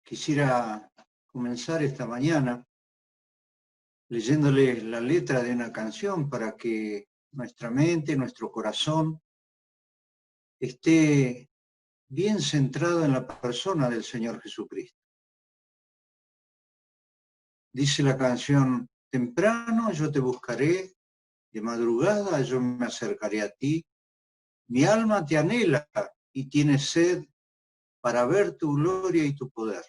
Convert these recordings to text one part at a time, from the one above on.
Quisiera comenzar esta mañana leyéndoles la letra de una canción para que nuestra mente, nuestro corazón esté bien centrado en la persona del Señor Jesucristo. Dice la canción: temprano yo te buscaré, de madrugada yo me acercaré a ti, mi alma te anhela y tiene sed para ver tu gloria y tu poder.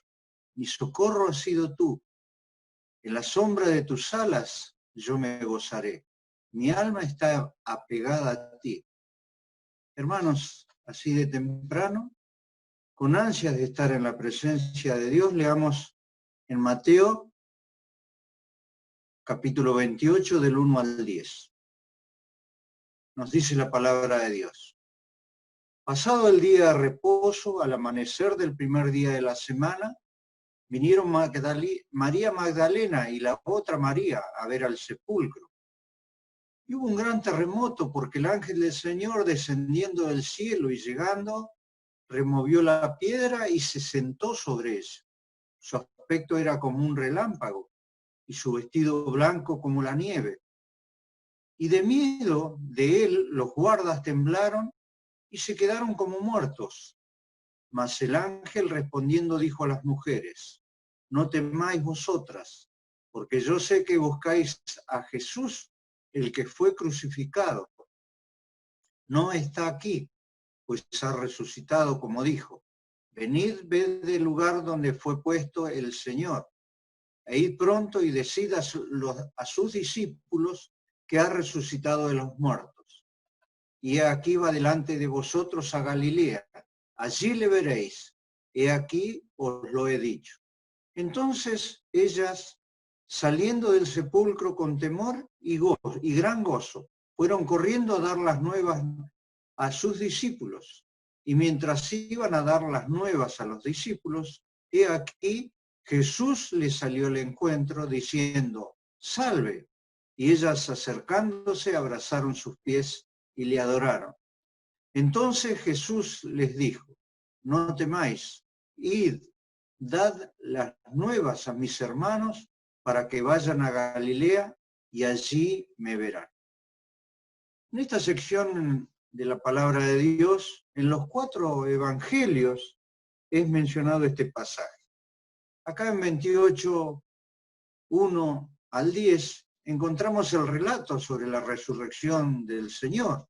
Mi socorro has sido tú, en la sombra de tus alas yo me gozaré. Mi alma está apegada a ti. Hermanos, así de temprano, con ansias de estar en la presencia de Dios, leamos en Mateo capítulo 28 del 1 al 10. Nos dice la palabra de Dios. Pasado el día de reposo, al amanecer del primer día de la semana, vinieron María Magdalena y la otra María a ver al sepulcro. Y hubo un gran terremoto porque el ángel del Señor, descendiendo del cielo y llegando, removió la piedra y se sentó sobre ella. Su aspecto era como un relámpago y su vestido blanco como la nieve. Y de miedo de él los guardas temblaron y se quedaron como muertos. Mas el ángel respondiendo dijo a las mujeres: no temáis vosotras, porque yo sé que buscáis a Jesús, el que fue crucificado. No está aquí, pues ha resucitado como dijo. Venid, ved del lugar donde fue puesto el Señor, e id pronto y decid a sus discípulos que ha resucitado de los muertos. Y aquí va delante de vosotros a Galilea, allí le veréis, he aquí os lo he dicho. Entonces ellas, saliendo del sepulcro con temor y gran gozo, fueron corriendo a dar las nuevas a sus discípulos. Y mientras iban a dar las nuevas a los discípulos, he aquí Jesús les salió al encuentro diciendo: salve. Y ellas, acercándose, abrazaron sus pies y le adoraron. Entonces Jesús les dijo: no temáis, id, dad las nuevas a mis hermanos para que vayan a Galilea y allí me verán. En esta sección de la palabra de Dios, en los 4 evangelios es mencionado este pasaje. Acá en 28, 1 al 10, encontramos el relato sobre la resurrección del Señor.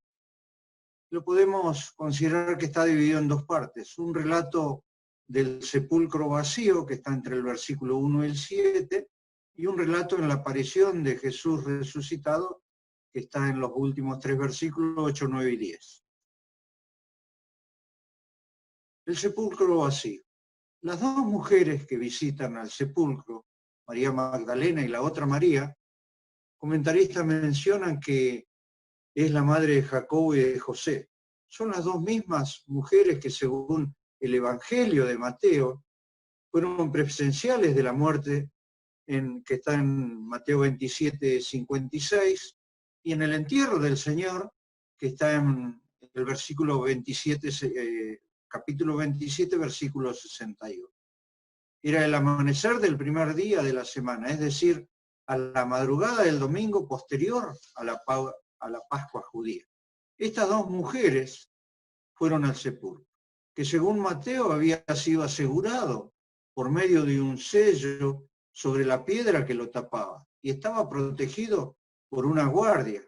Lo podemos considerar que está dividido en 2 partes. Un relato del sepulcro vacío, que está entre el versículo 1 y el 7, y un relato en la aparición de Jesús resucitado, que está en los últimos 3 versículos, 8, 9 y 10. El sepulcro vacío. Las 2 mujeres que visitan al sepulcro, María Magdalena y la otra María, comentaristas mencionan que es la madre de Jacobo y de José. Son las 2 mismas mujeres que, según el Evangelio de Mateo, fueron presenciales de la muerte que está en Mateo 27, 56, y en el entierro del Señor, que está en el versículo 27, capítulo 27, versículo 61. Era el amanecer del primer día de la semana, es decir, a la madrugada del domingo posterior a la Pascua judía. Estas 2 mujeres fueron al sepulcro, que según Mateo había sido asegurado por medio de un sello sobre la piedra que lo tapaba, y estaba protegido por una guardia.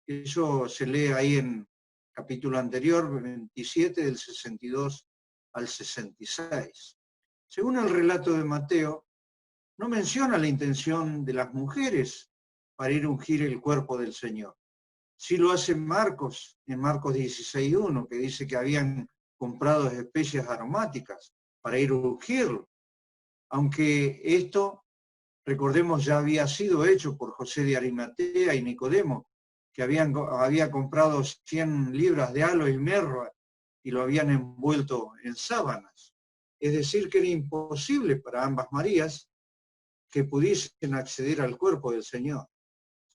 Eso se lee ahí en capítulo anterior, 27, del 62 al 66. Según el relato de Mateo, no menciona la intención de las mujeres para ir a ungir el cuerpo del Señor. Sí lo hace Marcos, en Marcos 16:1, que dice que habían comprado especias aromáticas para ir a ungirlo. Aunque esto, recordemos, ya había sido hecho por José de Arimatea y Nicodemo, que había comprado 100 libras de aloe y mirra y lo habían envuelto en sábanas. Es decir, que era imposible para ambas Marías que pudiesen acceder al cuerpo del Señor.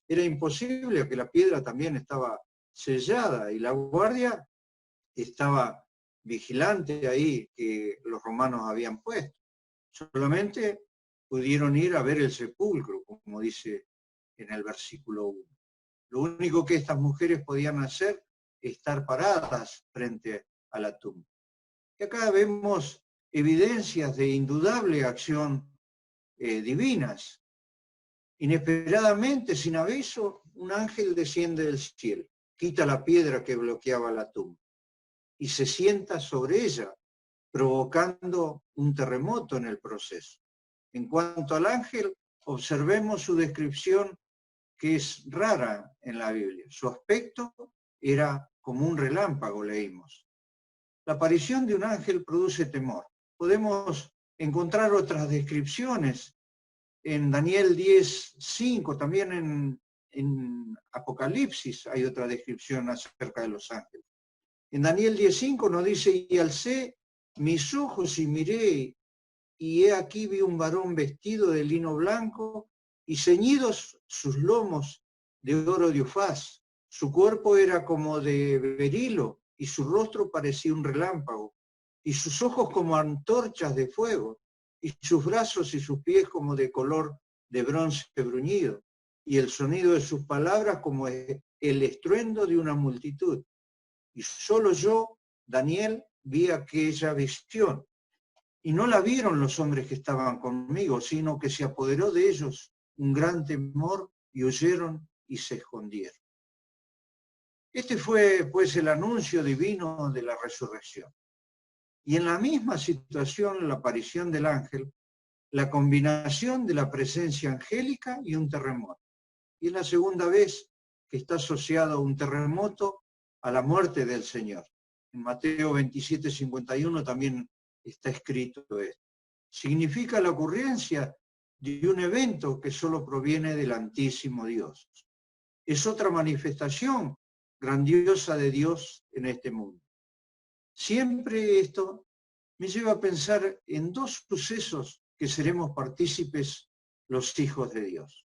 Era imposible, que la piedra también estaba sellada y la guardia estaba vigilante ahí que los romanos habían puesto. Solamente pudieron ir a ver el sepulcro, como dice en el versículo 1. Lo único que estas mujeres podían hacer es estar paradas frente a la tumba. Y acá vemos evidencias de indudable acción divinas. Inesperadamente, sin aviso, un ángel desciende del cielo, quita la piedra que bloqueaba la tumba y se sienta sobre ella, provocando un terremoto en el proceso. En cuanto al ángel, observemos su descripción, que es rara en la Biblia. Su aspecto era como un relámpago, leímos. La aparición de un ángel produce temor. Podemos encontrar otras descripciones en Daniel 10:5, también en Apocalipsis hay otra descripción acerca de los ángeles. En Daniel 10:5 nos dice, y alcé mis ojos y miré, y he aquí vi un varón vestido de lino blanco y ceñidos sus lomos de oro de Ufaz. Su cuerpo era como de berilo y su rostro parecía un relámpago y sus ojos como antorchas de fuego y sus brazos y sus pies como de color de bronce bruñido y el sonido de sus palabras como el estruendo de una multitud. Y solo yo, Daniel, vi aquella visión. Y no la vieron los hombres que estaban conmigo, sino que se apoderó de ellos un gran temor y huyeron y se escondieron. Este fue, pues, el anuncio divino de la resurrección. Y en la misma situación, la aparición del ángel, la combinación de la presencia angélica y un terremoto. Y es la segunda vez que está asociado un terremoto a la muerte del Señor. En Mateo 27:51 también está escrito esto. Significa la ocurrencia de un evento que solo proviene del Altísimo Dios. Es otra manifestación grandiosa de Dios en este mundo. Siempre esto me lleva a pensar en dos sucesos que seremos partícipes los hijos de Dios.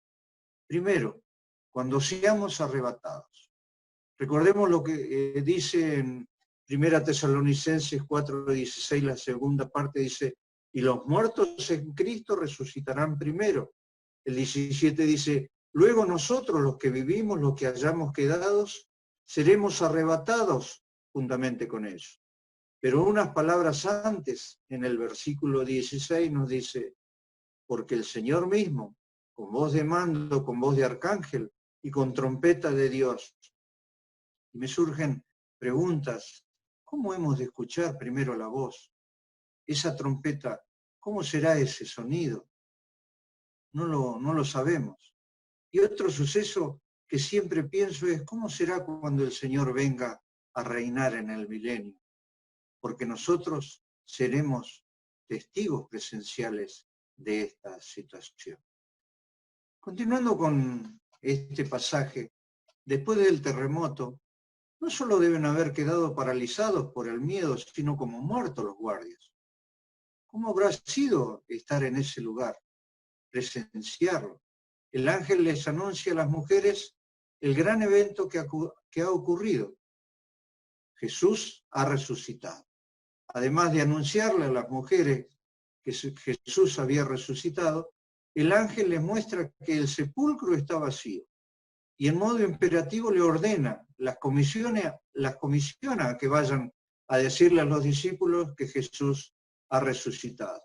Primero, cuando seamos arrebatados. Recordemos lo que dice en 1 Tesalonicenses 4:16, la segunda parte dice, y los muertos en Cristo resucitarán primero. El 17 dice, luego nosotros los que vivimos, los que hayamos quedado, seremos arrebatados juntamente con ellos. Pero unas palabras antes, en el versículo 16 nos dice, porque el Señor mismo, con voz de mando, con voz de arcángel y con trompeta de Dios. Y me surgen preguntas, ¿cómo hemos de escuchar primero la voz? Esa trompeta, ¿cómo será ese sonido? No lo sabemos. Y otro suceso que siempre pienso es, ¿cómo será cuando el Señor venga a reinar en el milenio? Porque nosotros seremos testigos presenciales de esta situación. Continuando con este pasaje, después del terremoto, no solo deben haber quedado paralizados por el miedo, sino como muertos los guardias. ¿Cómo habrá sido estar en ese lugar, presenciarlo? El ángel les anuncia a las mujeres el gran evento que ha ocurrido. Jesús ha resucitado. Además de anunciarle a las mujeres que Jesús había resucitado, el ángel les muestra que el sepulcro está vacío y en modo imperativo le ordena, las comisiona a que vayan a decirle a los discípulos que Jesús ha resucitado.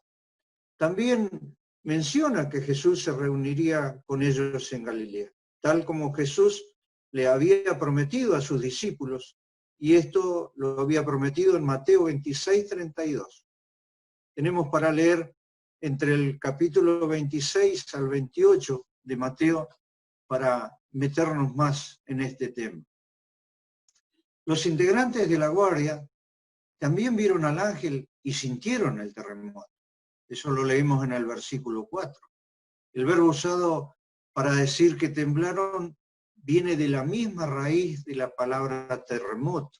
También menciona que Jesús se reuniría con ellos en Galilea, tal como Jesús le había prometido a sus discípulos, y esto lo había prometido en Mateo 26:32. Tenemos para leer entre el capítulo 26 al 28 de Mateo para meternos más en este tema. Los integrantes de la guardia también vieron al ángel y sintieron el terremoto. Eso lo leímos en el versículo 4. El verbo usado para decir que temblaron viene de la misma raíz de la palabra terremoto.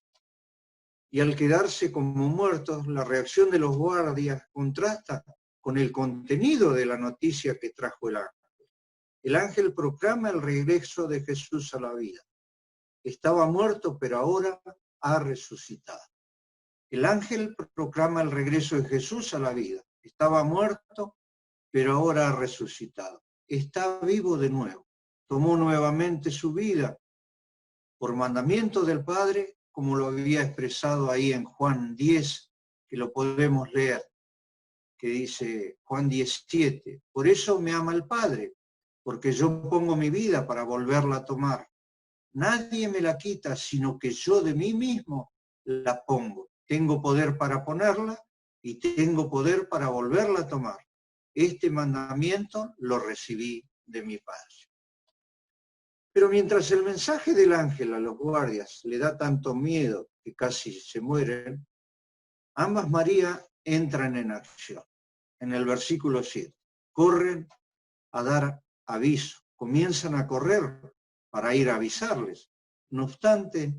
Y al quedarse como muertos, la reacción de los guardias contrasta con el contenido de la noticia que trajo el ángel. El ángel proclama el regreso de Jesús a la vida. Estaba muerto, pero ahora ha resucitado. El ángel proclama el regreso de Jesús a la vida. Estaba muerto, pero ahora ha resucitado. Está vivo de nuevo. Tomó nuevamente su vida por mandamiento del Padre, como lo había expresado ahí en Juan 10, que lo podemos leer, que dice Juan 17, por eso me ama el Padre, porque yo pongo mi vida para volverla a tomar. Nadie me la quita, sino que yo de mí mismo la pongo. Tengo poder para ponerla y tengo poder para volverla a tomar. Este mandamiento lo recibí de mi Padre. Pero mientras el mensaje del ángel a los guardias le da tanto miedo que casi se mueren, ambas María entran en acción. En el versículo 7, corren a dar aviso, comienzan a correr para ir a avisarles. No obstante,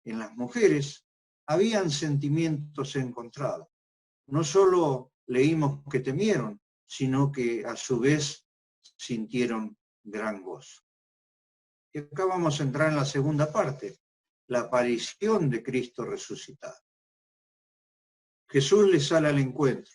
en las mujeres habían sentimientos encontrados. No solo leímos que temieron, sino que a su vez sintieron gran gozo. Y acá vamos a entrar en la segunda parte, la aparición de Cristo resucitado. Jesús les sale al encuentro.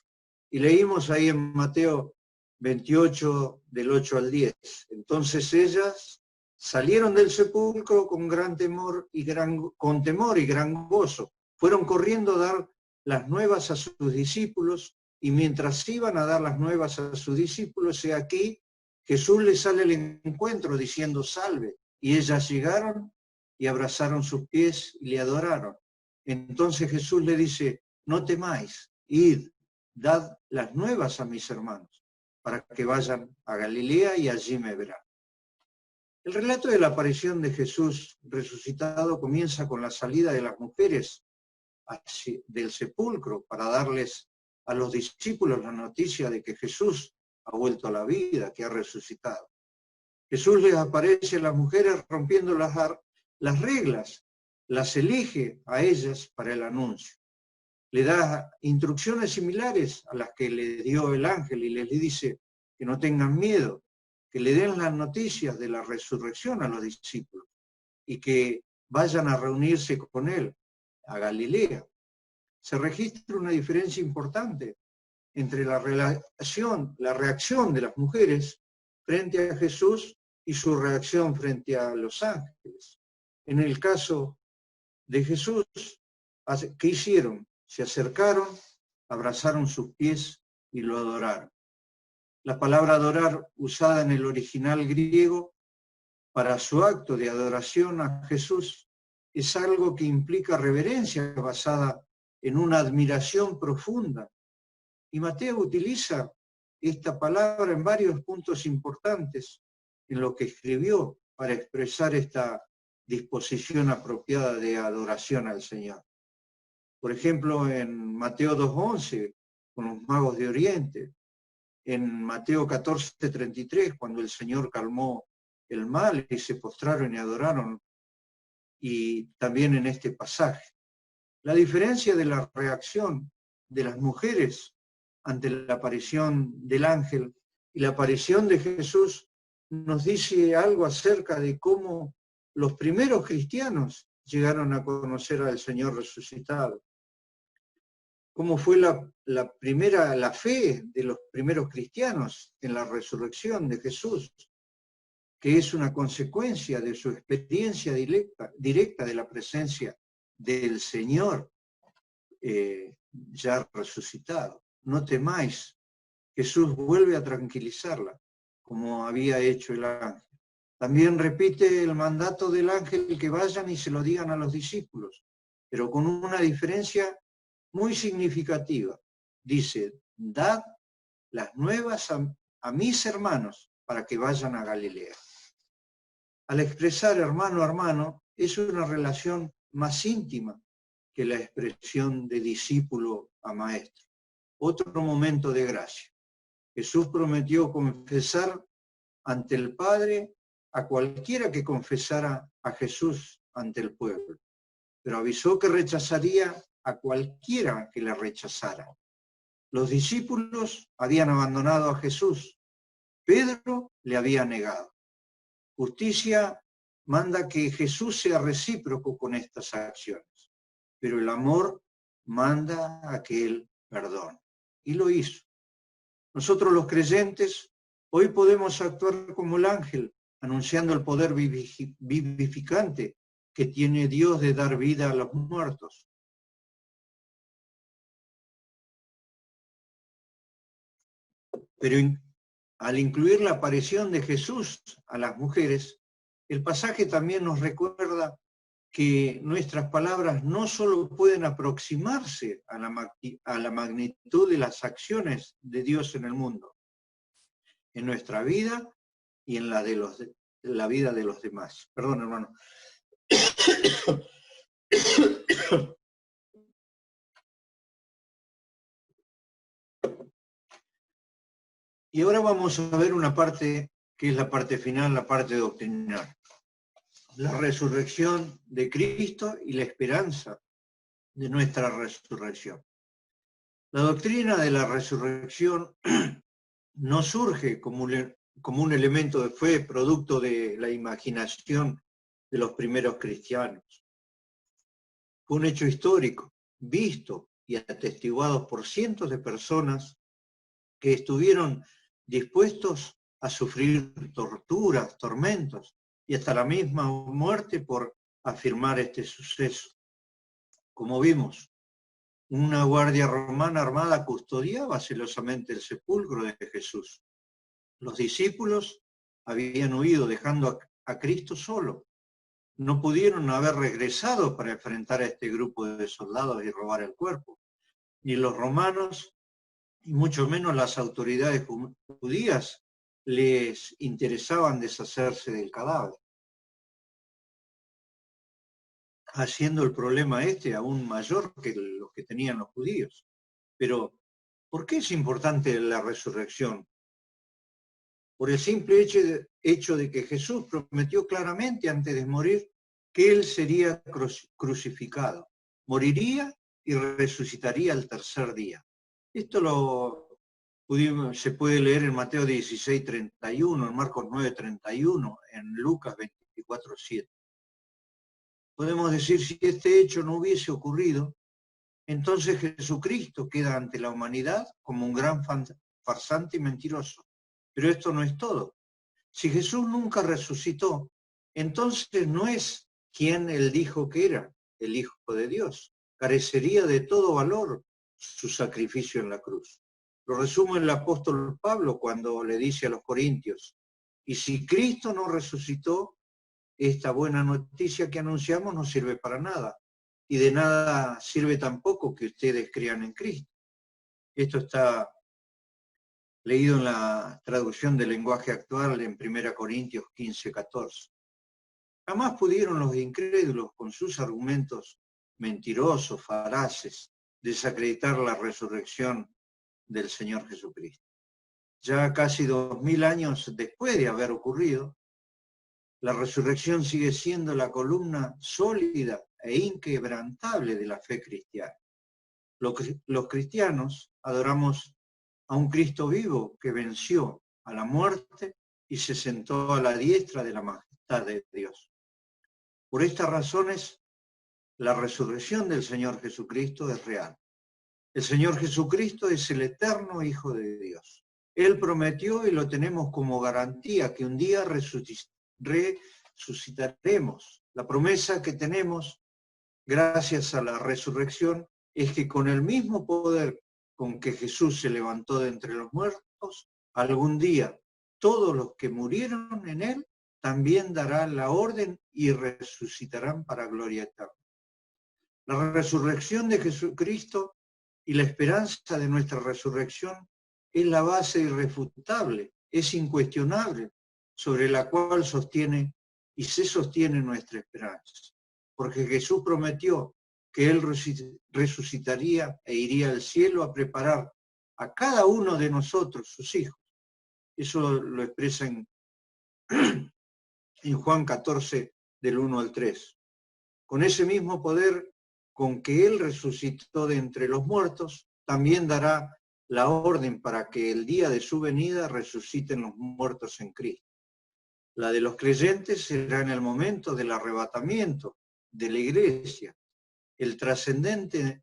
Y leímos ahí en Mateo 28, del 8 al 10. Entonces ellas salieron del sepulcro con temor y gran gozo. Fueron corriendo a dar las nuevas a sus discípulos, y mientras iban a dar las nuevas a sus discípulos, he aquí, Jesús les sale al encuentro diciendo salve. Y ellas llegaron y abrazaron sus pies y le adoraron. Entonces Jesús le dice, no temáis, id, dad las nuevas a mis hermanos, para que vayan a Galilea y allí me verán. El relato de la aparición de Jesús resucitado comienza con la salida de las mujeres del sepulcro para darles a los discípulos la noticia de que Jesús ha vuelto a la vida, que ha resucitado. Jesús les aparece a las mujeres rompiendo las reglas, las elige a ellas para el anuncio. Le da instrucciones similares a las que le dio el ángel y les dice que no tengan miedo, que le den las noticias de la resurrección a los discípulos y que vayan a reunirse con él a Galilea. Se registra una diferencia importante entre la reacción de las mujeres frente a Jesús y su reacción frente a los ángeles. En el caso de Jesús, ¿qué hicieron? Se acercaron, abrazaron sus pies y lo adoraron. La palabra adorar usada en el original griego para su acto de adoración a Jesús es algo que implica reverencia basada en una admiración profunda. Y Mateo utiliza esta palabra en varios puntos importantes en lo que escribió para expresar esta disposición apropiada de adoración al Señor. Por ejemplo, en Mateo 2:11, con los magos de Oriente, en Mateo 14:33, cuando el Señor calmó el mal y se postraron y adoraron, y también en este pasaje. La diferencia de la reacción de las mujeres ante la aparición del ángel y la aparición de Jesús nos dice algo acerca de cómo los primeros cristianos llegaron a conocer al Señor resucitado. Cómo fue la fe de los primeros cristianos en la resurrección de Jesús, que es una consecuencia de su experiencia directa de la presencia del Señor ya resucitado. No temáis, Jesús vuelve a tranquilizarla, como había hecho el ángel. También repite el mandato del ángel que vayan y se lo digan a los discípulos, pero con una diferencia muy significativa. Dice, dad las nuevas a mis hermanos para que vayan a Galilea. Al expresar hermano a hermano, es una relación más íntima que la expresión de discípulo a maestro. Otro momento de gracia. Jesús prometió confesar ante el Padre a cualquiera que confesara a Jesús ante el pueblo, pero avisó que rechazaría a cualquiera que la rechazara. Los discípulos habían abandonado a Jesús. Pedro le había negado. Justicia manda que Jesús sea recíproco con estas acciones, pero el amor manda a que Él perdone. Y lo hizo. Nosotros los creyentes hoy podemos actuar como el ángel, anunciando el poder vivificante que tiene Dios de dar vida a los muertos. Pero al incluir la aparición de Jesús a las mujeres, el pasaje también nos recuerda que nuestras palabras no solo pueden aproximarse a la magnitud de las acciones de Dios en el mundo, en nuestra vida y en la vida de los demás. Perdón, hermano. Y ahora vamos a ver una parte que es la parte final, la parte doctrinal. La resurrección de Cristo y la esperanza de nuestra resurrección. La doctrina de la resurrección no surge como un elemento de fe producto de la imaginación de los primeros cristianos. Fue un hecho histórico, visto y atestiguado por cientos de personas que estuvieron dispuestos a sufrir torturas, tormentos y hasta la misma muerte por afirmar este suceso. Como vimos, una guardia romana armada custodiaba celosamente el sepulcro de Jesús. Los discípulos habían huido dejando a Cristo solo. No pudieron haber regresado para enfrentar a este grupo de soldados y robar el cuerpo. Ni los romanos, y mucho menos las autoridades judías, les interesaban deshacerse del cadáver, haciendo el problema este aún mayor que los que tenían los judíos. Pero, ¿por qué es importante la resurrección? Por el simple hecho de que Jesús prometió claramente antes de morir que Él sería crucificado, moriría y resucitaría al tercer día. Esto se puede leer en Mateo 16:31, en Marcos 9:31, en Lucas 24:7. Podemos decir, si este hecho no hubiese ocurrido, entonces Jesucristo queda ante la humanidad como un gran farsante y mentiroso. Pero esto no es todo. Si Jesús nunca resucitó, entonces no es quien Él dijo que era, el Hijo de Dios. Carecería de todo valor su sacrificio en la cruz. Lo resume el apóstol Pablo cuando le dice a los corintios, y si Cristo no resucitó, esta buena noticia que anunciamos no sirve para nada, y de nada sirve tampoco que ustedes crean en Cristo. Esto está leído en la traducción del lenguaje actual en 1 Corintios 15:14. Jamás pudieron los incrédulos, con sus argumentos mentirosos, falaces, desacreditar la resurrección del Señor Jesucristo. Ya casi 2000 años después de haber ocurrido, la resurrección sigue siendo la columna sólida e inquebrantable de la fe cristiana. Los cristianos adoramos a un Cristo vivo que venció a la muerte y se sentó a la diestra de la majestad de Dios. Por estas razones, la resurrección del Señor Jesucristo es real. El Señor Jesucristo es el eterno Hijo de Dios. Él prometió, y lo tenemos como garantía, que un día resucitaremos. La promesa que tenemos, gracias a la resurrección, es que con el mismo poder con que Jesús se levantó de entre los muertos, algún día todos los que murieron en Él también darán la orden y resucitarán para gloria eterna. La resurrección de Jesucristo y la esperanza de nuestra resurrección es la base irrefutable, es incuestionable, sobre la cual se sostiene nuestra esperanza. Porque Jesús prometió que Él resucitaría e iría al cielo a preparar a cada uno de nosotros, sus hijos. Eso lo expresa en Juan 14, del 1 al 3. Con ese mismo poder con que Él resucitó de entre los muertos, también dará la orden para que el día de su venida resuciten los muertos en Cristo. La de los creyentes será en el momento del arrebatamiento de la iglesia. Es trascendente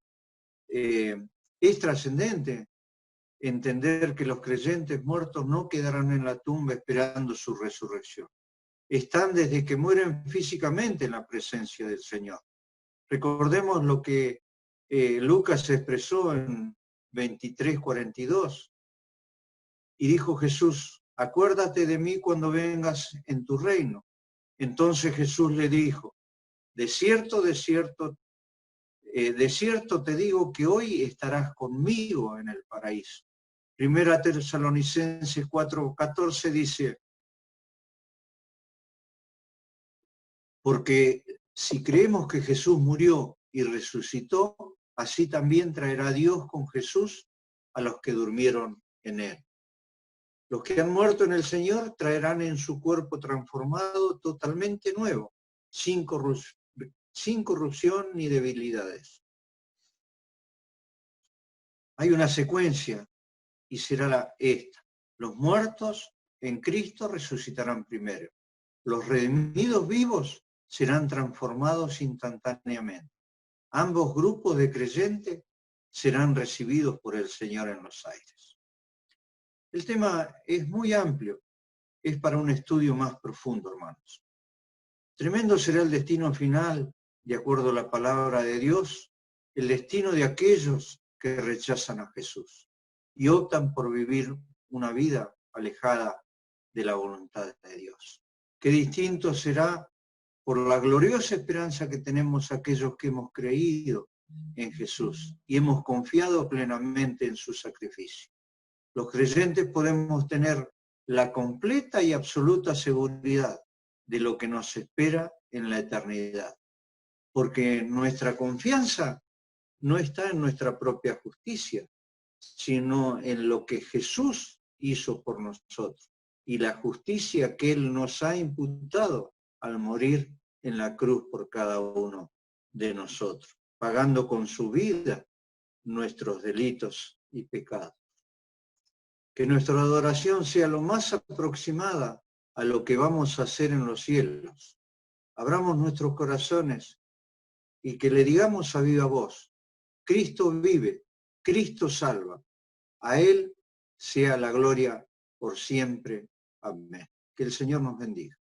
entender que los creyentes muertos no quedarán en la tumba esperando su resurrección. Están desde que mueren físicamente en la presencia del Señor. Recordemos lo que Lucas expresó en 23:42. Y dijo Jesús: acuérdate de mí cuando vengas en tu reino. Entonces Jesús le dijo: de cierto, de cierto te digo que hoy estarás conmigo en el paraíso. Primera Tesalonicenses 4:14 dice: porque si creemos que Jesús murió y resucitó, así también traerá Dios con Jesús a los que durmieron en él. Los que han muerto en el Señor traerán en su cuerpo transformado totalmente nuevo, sin corrupción ni debilidades. Hay una secuencia y será esta. Los muertos en Cristo resucitarán primero. Los redimidos vivos serán transformados instantáneamente. Ambos grupos de creyentes serán recibidos por el Señor en los aires. El tema es muy amplio, es para un estudio más profundo, hermanos. Tremendo será el destino final, de acuerdo a la palabra de Dios, el destino de aquellos que rechazan a Jesús y optan por vivir una vida alejada de la voluntad de Dios. Qué distinto será por la gloriosa esperanza que tenemos aquellos que hemos creído en Jesús y hemos confiado plenamente en su sacrificio. Los creyentes podemos tener la completa y absoluta seguridad de lo que nos espera en la eternidad, porque nuestra confianza no está en nuestra propia justicia, sino en lo que Jesús hizo por nosotros y la justicia que Él nos ha imputado al morir en la cruz por cada uno de nosotros, pagando con su vida nuestros delitos y pecados. Que nuestra adoración sea lo más aproximada a lo que vamos a hacer en los cielos. Abramos nuestros corazones y que le digamos a viva voz: Cristo vive, Cristo salva. A Él sea la gloria por siempre. Amén. Que el Señor nos bendiga.